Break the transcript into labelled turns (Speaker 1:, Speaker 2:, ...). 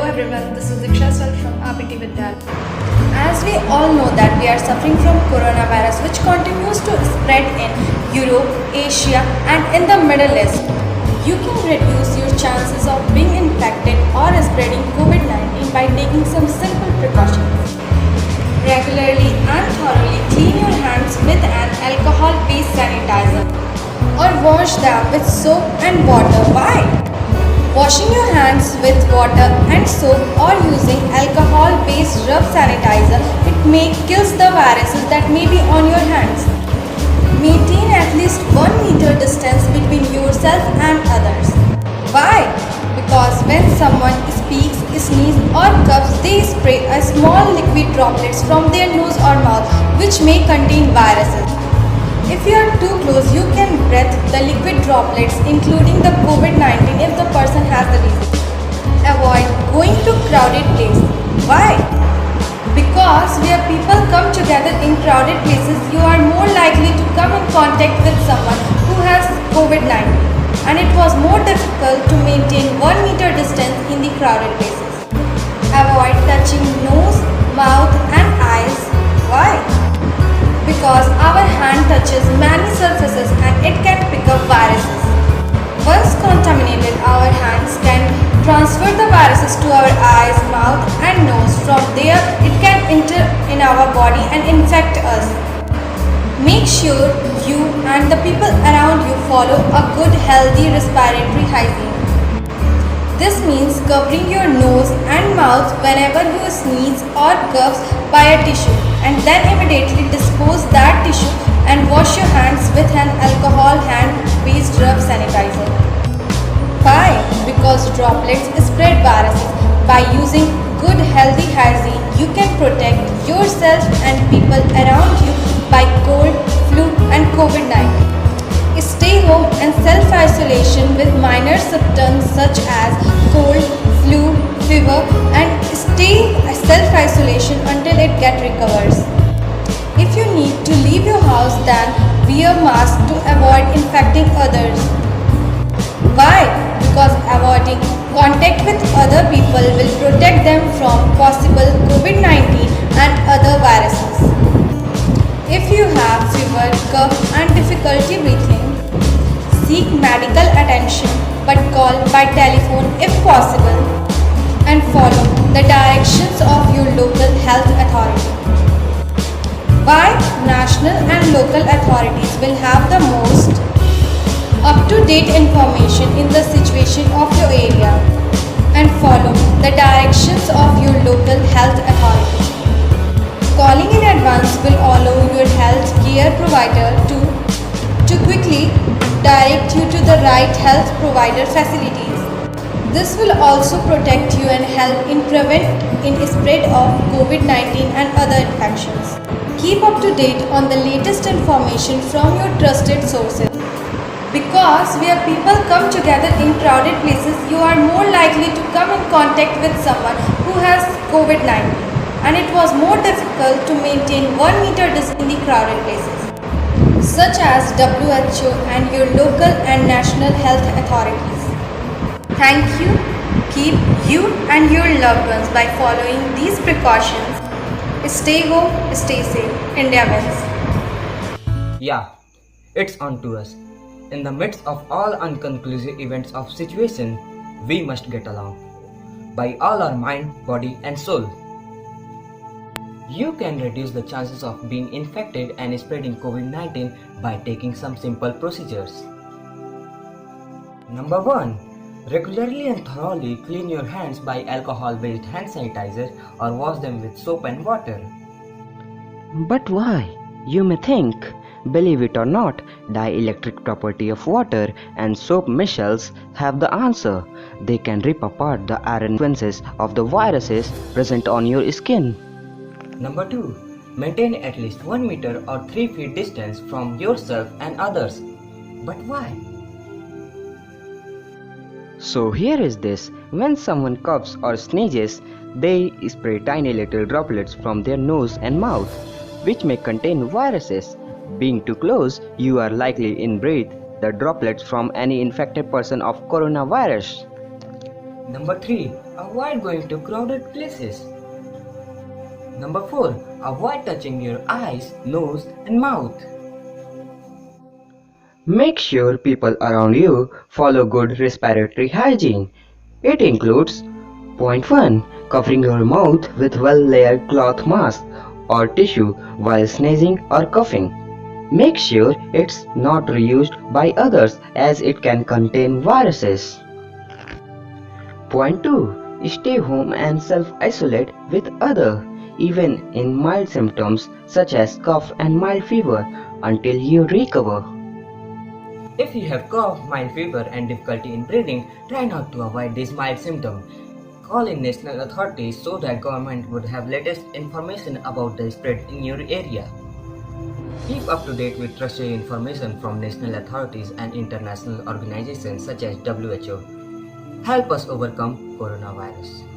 Speaker 1: everyone, this is from R.B.T. Vidyalaya. As we all know that we are suffering from coronavirus which continues to spread in Europe, Asia and in the Middle East. You can reduce your chances of being infected or spreading COVID-19 by taking some simple precautions. Regularly and thoroughly clean your hands with an alcohol-based sanitizer or wash them with soap and water. Why? Washing your hands with water and soap or using alcohol-based rub sanitizer, kills the viruses that may be on your hands. Maintain at least 1 meter distance between yourself and others. Why? Because when someone speaks, sneezes or coughs, they spray a small liquid droplets from their nose or mouth which may contain viruses. If you are too close, you can breathe the liquid droplets including the COVID-19 if the person has the disease. Avoid going to crowded places. Why? Because where people come together in crowded places, you are more likely to come in contact with someone who has COVID-19 and it was more difficult to maintain 1 meter distance in the crowded places. Avoid touching nose, mouth and eyes. Why? Because our hand touches many surfaces and it can pick up viruses. Once contaminated, our hands can transfer the viruses to our eyes, mouth and nose. From there, it can enter in our body and infect us. Make sure you and the people around you follow a good healthy respiratory hygiene. This means covering your nose and mouth whenever you sneeze or cough by a tissue and then immediately dispose that tissue and wash your hands with an alcohol hand-based rub sanitizer. Why? Because droplets spread viruses. By using good healthy hygiene, you can protect yourself and people around you by cold, flu and COVID-19. Stay home and self-isolation with minor symptoms such as cold, flu, fever and stay self-isolation until it recovers. If you need to leave your house, then wear mask to avoid infecting others. Why? Because avoiding contact with other people will protect them from possible COVID-19 and other viruses. If you have fever, cough and difficulty breathing, seek medical attention but call by telephone if possible and follow the directions of your local health authority. Why? National and local authorities will have the most up-to-date information in the situation of your area and follow the directions of your local health authority. Calling in advance will allow your health care provider to quickly direct you to the right health provider facilities. This will also protect you and help in spread of COVID-19 and other infections. Keep up to date on the latest information from your trusted sources. Because where people come together in crowded places, you are more likely to come in contact with someone who has COVID-19 and it was more difficult to maintain 1 meter distance in the crowded places, such as WHO and your local and national health authorities. Thank you. Keep you and your loved ones by following these precautions. Stay home, stay safe. India wins.
Speaker 2: Yeah, it's on to us. In the midst of all unconclusive events of situation, we must get along by all our mind, body and soul. You can reduce the chances of being infected and spreading COVID-19 by taking some simple procedures. Number 1. Regularly and thoroughly clean your hands by alcohol-based hand sanitizer or wash them with soap and water.
Speaker 3: But why? You may think. Believe it or not, dielectric property of water and soap mixtures have the answer. They can rip apart the iron sequences of the viruses present on your skin.
Speaker 2: Number 2. Maintain at least 1 meter or 3 feet distance from yourself and others. But why?
Speaker 3: So here is this. When someone coughs or sneezes, they spray tiny little droplets from their nose and mouth, which may contain viruses. Being too close, you are likely to inbreathe the droplets from any infected person of coronavirus.
Speaker 2: Number 3. Avoid going to crowded places. Number 4. Avoid touching your eyes, nose and mouth.
Speaker 3: Make sure people around you follow good respiratory hygiene. It includes point 1. Covering your mouth with well-layered cloth mask or tissue while sneezing or coughing. Make sure it's not reused by others as it can contain viruses. Point 2. Stay home and self-isolate with others, even in mild symptoms such as cough and mild fever until you recover.
Speaker 2: If you have cough, mild fever and difficulty in breathing, try not to avoid these mild symptoms. Call in national authorities so that government would have latest information about the spread in your area. Keep up to date with trusted information from national authorities and international organizations such as WHO. Help us overcome coronavirus.